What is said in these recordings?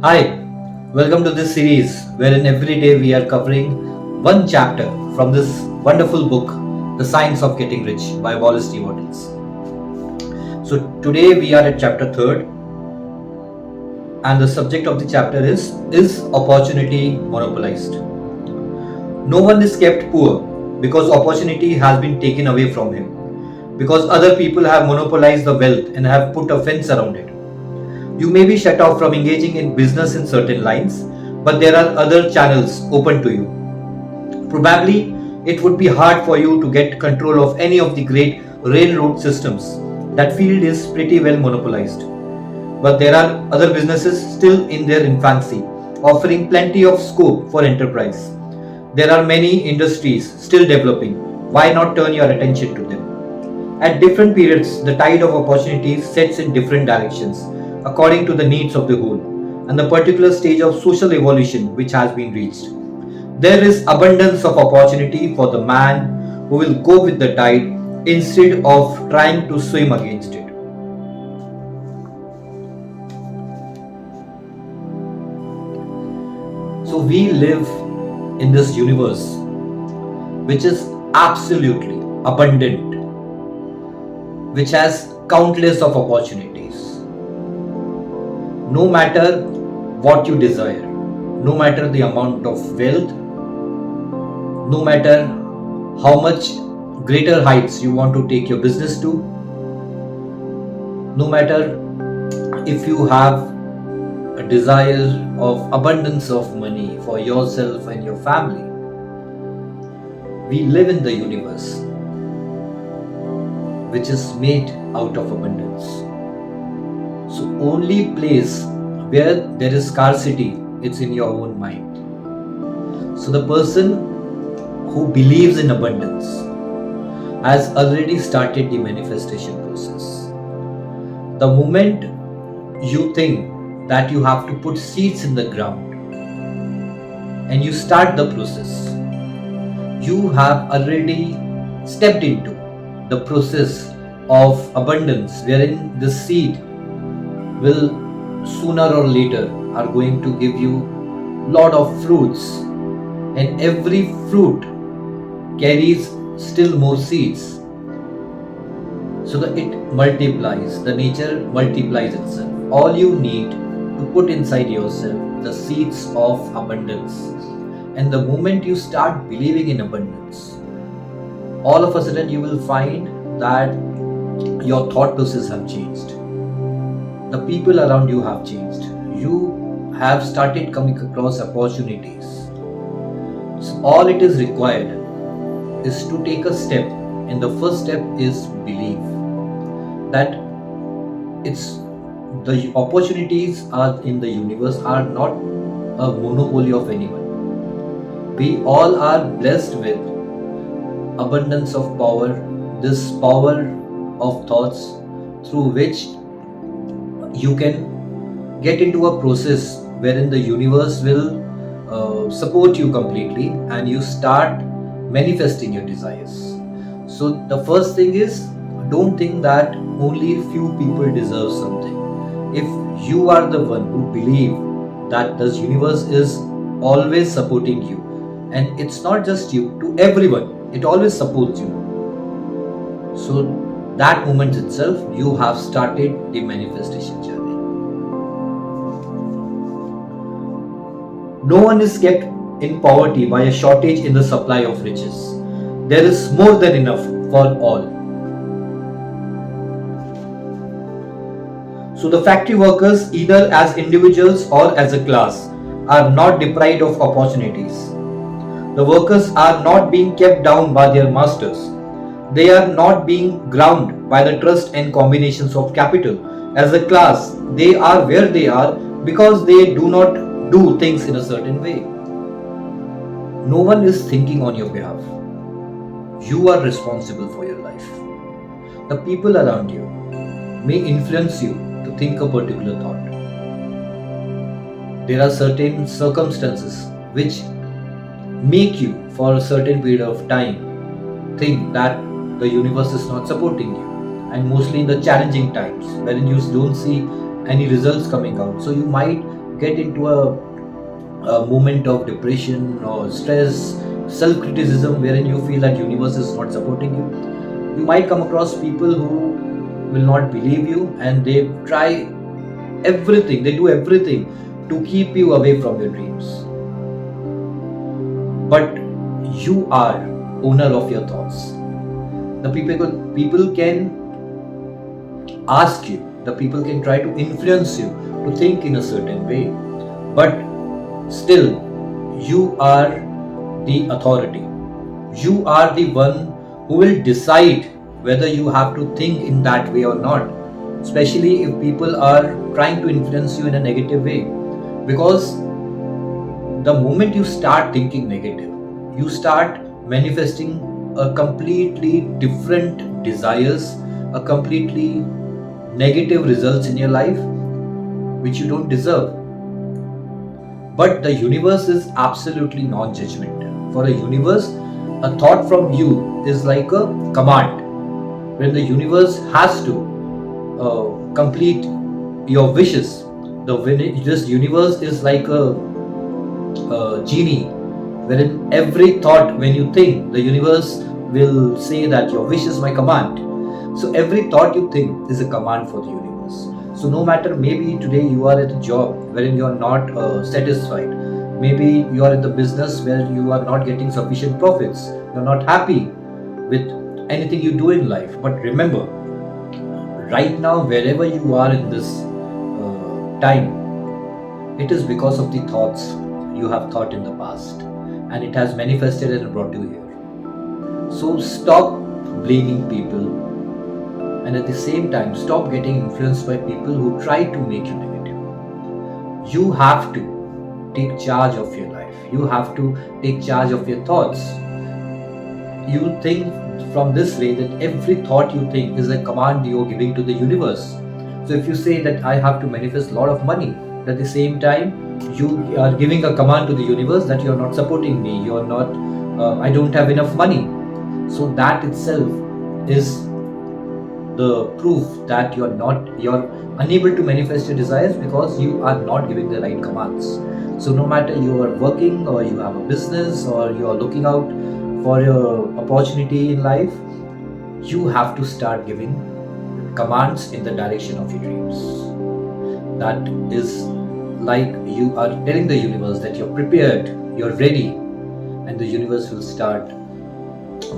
Hi, welcome to this series wherein every day we are covering one chapter from this wonderful book, The Science of Getting Rich by Wallace D. Wattles. So today we are at chapter 3rd and the subject of the chapter is opportunity monopolized? No one is kept poor because opportunity has been taken away from him, because other people have monopolized the wealth and have put a fence around it. You may be shut off from engaging in business in certain lines, but there are other channels open to you. Probably it would be hard for you to get control of any of the great railroad systems. That field is pretty well monopolized. But there are other businesses still in their infancy, offering plenty of scope for enterprise. There are many industries still developing. Why not turn your attention to them? At different periods, the tide of opportunities sets in different directions according to the needs of the whole and the particular stage of social evolution which has been reached. There is abundance of opportunity for the man who will go with the tide instead of trying to swim against it. So we live in this universe which is absolutely abundant, which has countless of opportunities. No matter what you desire, no matter the amount of wealth, no matter how much greater heights you want to take your business to, no matter if you have a desire of abundance of money for yourself and your family, we live in the universe which is made out of abundance. So only place where there is scarcity, it's in your own mind. So the person who believes in abundance has already started the manifestation process. The moment you think that you have to put seeds in the ground and you start the process, you have already stepped into the process of abundance, wherein the seed will sooner or later are going to give you lot of fruits, and every fruit carries still more seeds, so that it multiplies, the nature multiplies itself. All you need to put inside yourself the seeds of abundance, and the moment you start believing in abundance, all of a sudden you will find that your thought process have changed, the people around you have changed, you have started coming across opportunities. So all it is required is to take a step, and the first step is belief that it's the opportunities are in the universe are not a monopoly of anyone. We all are blessed with abundance of power, this power of thoughts through which you can get into a process wherein the universe will support you completely and you start manifesting your desires. So the first thing is, don't think that only few people deserve something. If you are the one who believe that this universe is always supporting you, and it's not just you, to everyone, it always supports you. So that moment itself, you have started the manifestation journey. No one is kept in poverty by a shortage in the supply of riches. There is more than enough for all. So the factory workers, either as individuals or as a class, are not deprived of opportunities. The workers are not being kept down by their masters. They are not being ground by the trust and combinations of capital. As a class, they are where they are because they do not do things in a certain way. No one is thinking on your behalf. You are responsible for your life. The people around you may influence you to think a particular thought. There are certain circumstances which make you, for a certain period of time, think that the universe is not supporting you, and mostly in the challenging times wherein you don't see any results coming out. So you might get into a moment of depression or stress, self-criticism, wherein you feel that universe is not supporting you, you might come across people who will not believe you, and they try everything, they do everything to keep you away from your dreams. But you are owner of your thoughts. The people can ask you, the people can try to influence you to think in a certain way, but still you are the authority. You are the one who will decide whether you have to think in that way or not, especially if people are trying to influence you in a negative way. Because the moment you start thinking negative, you start manifesting a completely different desires, a completely negative results in your life which you don't deserve. But the universe is absolutely non-judgmental. For a universe, a thought from you is like a command, when the universe has to complete your wishes. This universe is like a genie, wherein every thought when you think, the universe will say that your wish is my command. So every thought you think is a command for the universe. So no matter, maybe today you are at a job wherein you are not satisfied, maybe you are in the business where you are not getting sufficient profits, you are not happy with anything you do in life. But remember, right now, wherever you are in this time, it is because of the thoughts you have thought in the past, and it has manifested and brought you here. So stop blaming people, and at the same time stop getting influenced by people who try to make you negative. You have to take charge of your life. You have to take charge of your thoughts. You think from this way that every thought you think is a command you are giving to the universe. So if you say that I have to manifest a lot of money, at the same time you are giving a command to the universe that you are not supporting me, you are not, I don't have enough money. So that itself is the proof that you're unable to manifest your desires, because you are not giving the right commands. So no matter you are working or you have a business or you are looking out for your opportunity in life, you have to start giving commands in the direction of your dreams. That is like you are telling the universe that you're prepared, you're ready, and the universe will start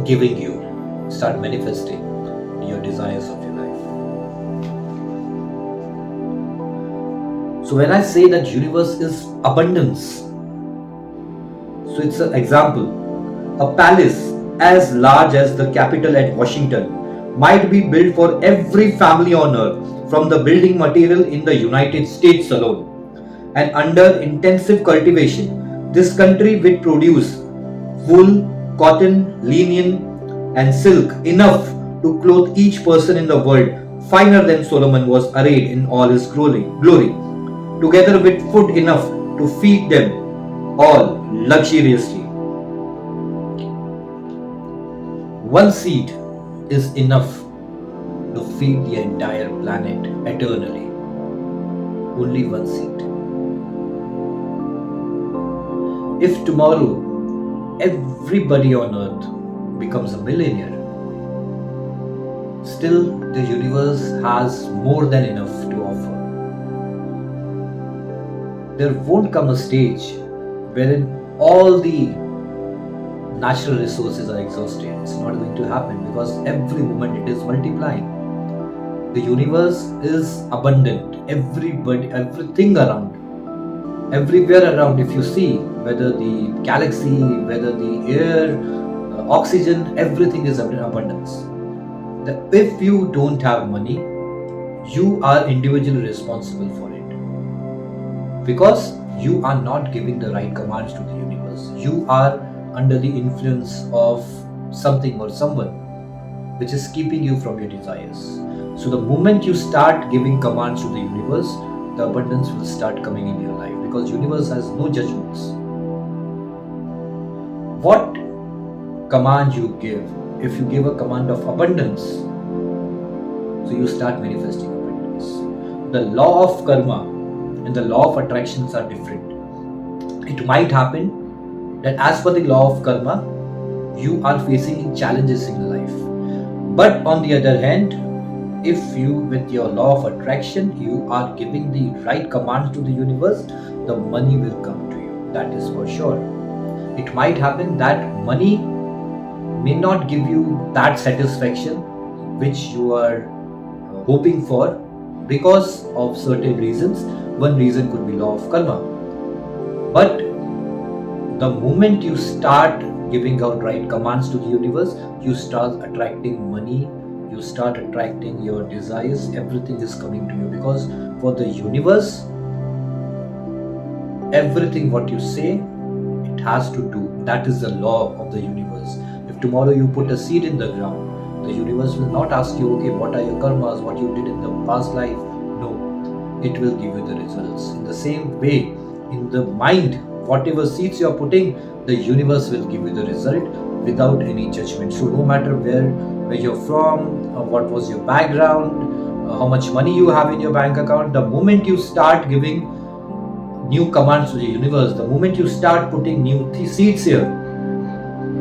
giving you, start manifesting your desires of your life. So when I say that universe is abundance, so it's an example. A palace as large as the Capitol at Washington might be built for every family on earth from the building material in the United States alone. And under intensive cultivation, this country will produce wool, cotton, linen, and silk enough to clothe each person in the world finer than Solomon was arrayed in all his glory, together with food enough to feed them all luxuriously. One seed is enough to feed the entire planet eternally. Only one seed. If tomorrow everybody on earth becomes a millionaire, still the universe has more than enough to offer. There won't come a stage wherein all the natural resources are exhausted. It's not going to happen, because every moment it is multiplying. The universe is abundant. Everything around, everywhere around, if you see, whether the galaxy, whether the air, oxygen, everything is in abundance. If you don't have money, you are individually responsible for it, because you are not giving the right commands to the universe. You are under the influence of something or someone which is keeping you from your desires. So the moment you start giving commands to the universe, the abundance will start coming in your life, because universe has no judgments. What command you give, if you give a command of abundance, so you start manifesting abundance. The law of karma and the law of attractions are different. It might happen that as per the law of karma, you are facing challenges in life. But on the other hand, if you, with your law of attraction, you are giving the right commands to the universe, the money will come to you. That is for sure. It might happen that money may not give you that satisfaction which you are hoping for because of certain reasons. One reason could be law of karma. But the moment you start giving out right commands to the universe, you start attracting money, you start attracting your desires, everything is coming to you. Because for the universe, everything what you say, it has to do. That is the law of the universe. If tomorrow you put a seed in the ground, the universe will not ask you, okay, what are your karmas, what you did in the past life. No, it will give you the results. In the same way, in the mind, whatever seeds you are putting, the universe will give you the result without any judgment. So no matter where you're from, what was your background, how much money you have in your bank account, the moment you start giving new commands to the universe, the moment you start putting new seeds here,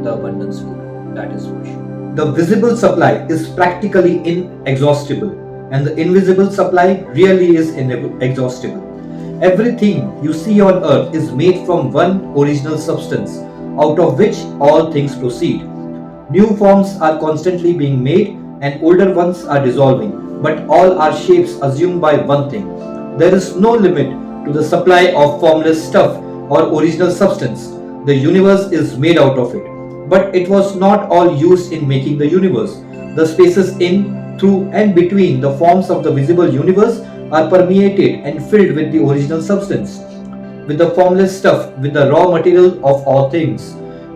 the abundance will come. That is for sure. The visible supply is practically inexhaustible, and the invisible supply really is inexhaustible. Everything you see on earth is made from one original substance, out of which all things proceed. New forms are constantly being made, and older ones are dissolving, but all are shapes assumed by one thing. There is no limit to the supply of formless stuff or original substance. The universe is made out of it. But it was not all used in making the universe. The spaces in, through, and between the forms of the visible universe are permeated and filled with the original substance, with the formless stuff, with the raw material of all things.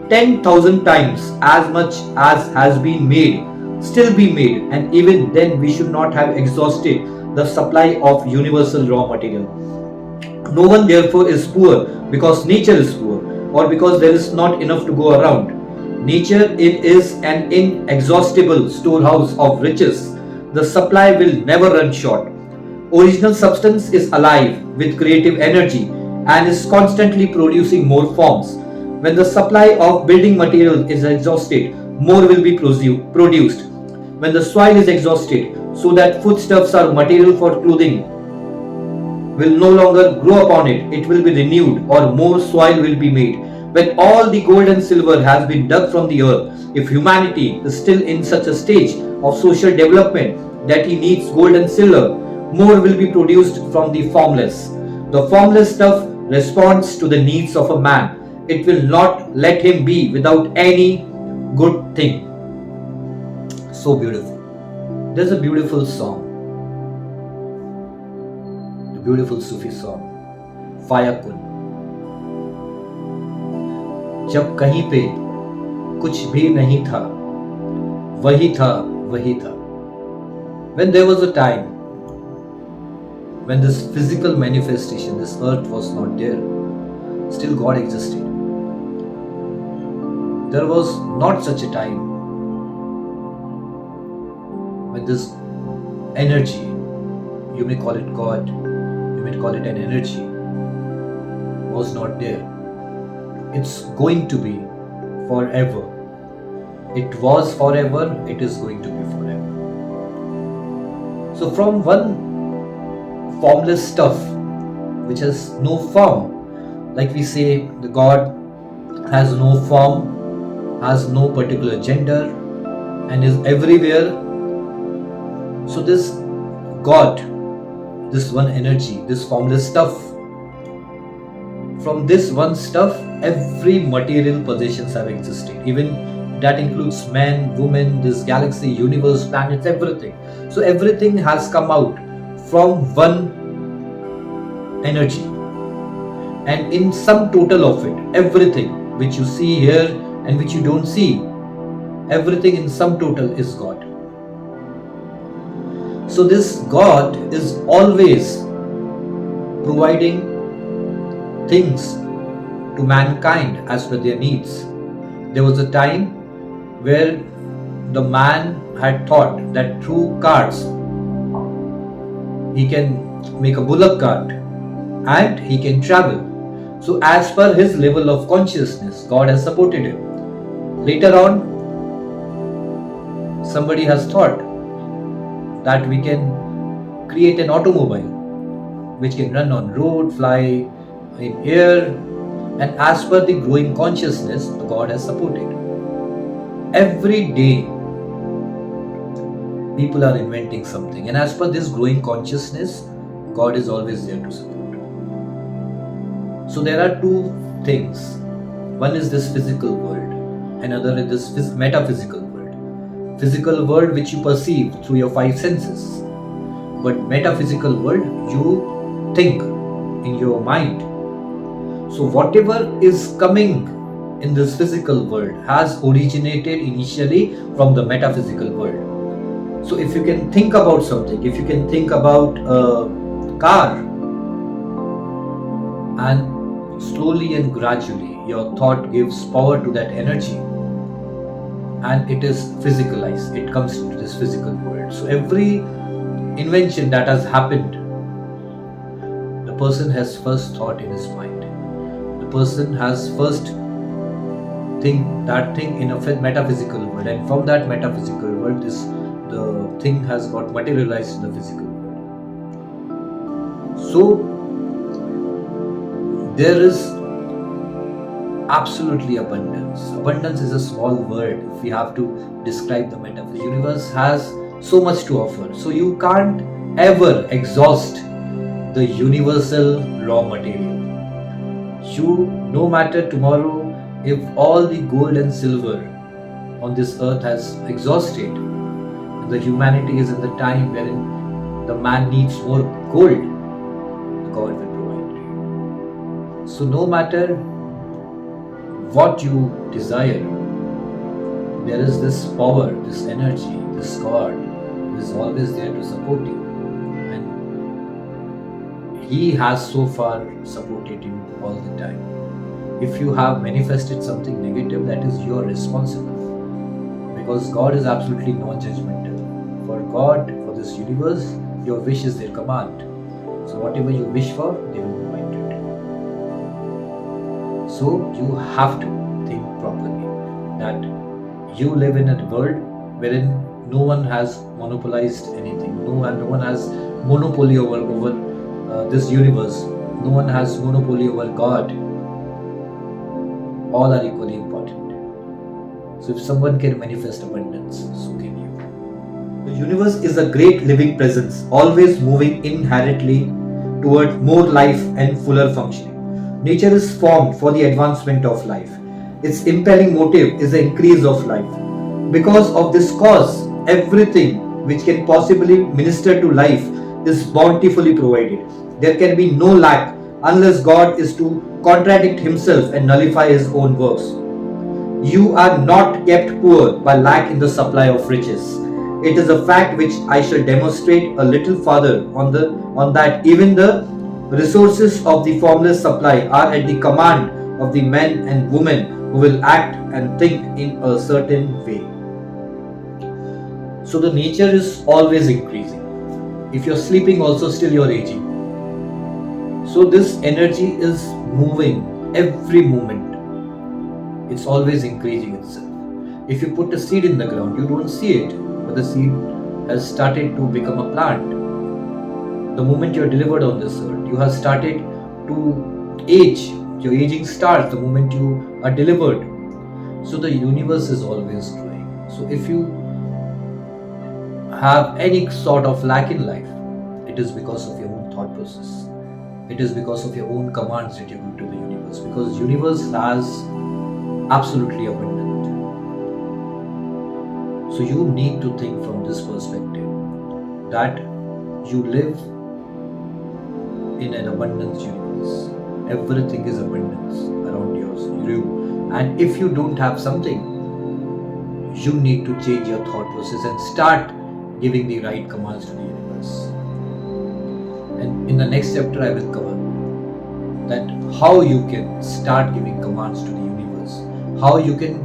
10,000 times as much as has been made, still be made, and even then we should not have exhausted the supply of universal raw material. No one therefore is poor because nature is poor, or because there is not enough to go around. Nature is an inexhaustible storehouse of riches. The supply will never run short. Original substance is alive with creative energy and is constantly producing more forms. When the supply of building material is exhausted, more will be produced. When the soil is exhausted, so that foodstuffs are material for clothing will no longer grow upon it, it will be renewed, or more soil will be made. When all the gold and silver has been dug from the earth, if humanity is still in such a stage of social development that he needs gold and silver, more will be produced from the formless. The formless stuff responds to the needs of a man. It will not let him be without any good thing. So beautiful. There's a beautiful song, a beautiful Sufi song, Fayakun. जब कहीं पे कुछ भी नहीं था, वही था, वही था. When there was a time when this physical manifestation, this earth was not there, still God existed. There was not such a time when this energy, you may call it God, you may call it an energy, was not there. It's going to be forever. It was forever, it is going to be forever. So from one formless stuff which has no form, like we say, the God has no form, has no particular gender, and is everywhere. So this God, this one energy, this formless stuff, from this one stuff, every material possessions have existed. Even that includes man, woman, this galaxy, universe, planets, everything. So everything has come out from one energy. And in sum total of it, everything which you see here and which you don't see, everything in sum total is God. So this God is always providing things to mankind as per their needs. There was a time where the man had thought that through carts he can make a bullock cart, and he can travel. So as per his level of consciousness, God has supported him. Later on, somebody has thought that we can create an automobile which can run on road, fly in air, and as per the growing consciousness, God has supported. Every day people are inventing something, and as per this growing consciousness, God is always there to support. So there are two things. One is this physical world, another is this metaphysical world. Physical world which you perceive through your five senses, but metaphysical world you think in your mind. So whatever is coming in this physical world has originated initially from the metaphysical world. So if you can think about something, if you can think about a car, and slowly and gradually your thought gives power to that energy, and it is physicalized, it comes into this physical world. So every invention that has happened, the person has first thought in his mind. The person has first think that thing in a metaphysical world, and from that metaphysical world, the thing has got materialized in the physical world. So there is absolutely abundance. Abundance is a small word if we have to describe the metaphysical. The universe has so much to offer. So you can't ever exhaust the universal raw material. No matter tomorrow, if all the gold and silver on this earth has exhausted, and the humanity is in the time wherein the man needs more gold, God will provide to you. So no matter what you desire, there is this power, this energy, this God who is always there to support you, and He has so far supported you all the time. If you have manifested something negative, that is your responsibility, because God is absolutely non-judgmental. For God, for this universe, your wish is their command. So whatever you wish for, they will provide it. So you have to think properly that you live in a world wherein no one has monopolized anything. No one has monopoly over this universe. No one has monopoly over God. All are equally important. So if someone can manifest abundance, so can you. The universe is a great living presence, always moving inherently toward more life and fuller functioning. Nature is formed for the advancement of life. Its impelling motive is the increase of life. Because of this cause, everything which can possibly minister to life is bountifully provided. There can be no lack unless God is to contradict himself and nullify his own works. You are not kept poor by lack in the supply of riches. It is a fact which I shall demonstrate a little further on that even the resources of the formless supply are at the command of the men and women who will act and think in a certain way. So the nature is always increasing. If you're sleeping also, still you're aging. So this energy is moving every moment. It's always increasing itself. If you put a seed in the ground, you don't see it, but the seed has started to become a plant. The moment you're delivered on this earth, you have started to age. Your aging starts the moment you are delivered. So the universe is always growing. So if you have any sort of lack in life, it is because of your own thought process. It is because of your own commands that you give to the universe, because universe has absolutely abundant. So you need to think from this perspective that you live in an abundance universe. Everything is abundance around you. And if you don't have something, you need to change your thought process and start giving the right commands to the universe. And in the next chapter, I will cover that how you can start giving commands to the universe, how you can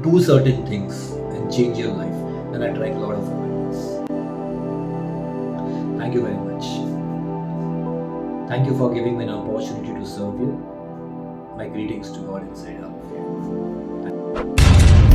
do certain things and change your life. And I attract a lot of abundance. Thank you very much. Thank you for giving me an opportunity to serve you. My greetings to God inside of you.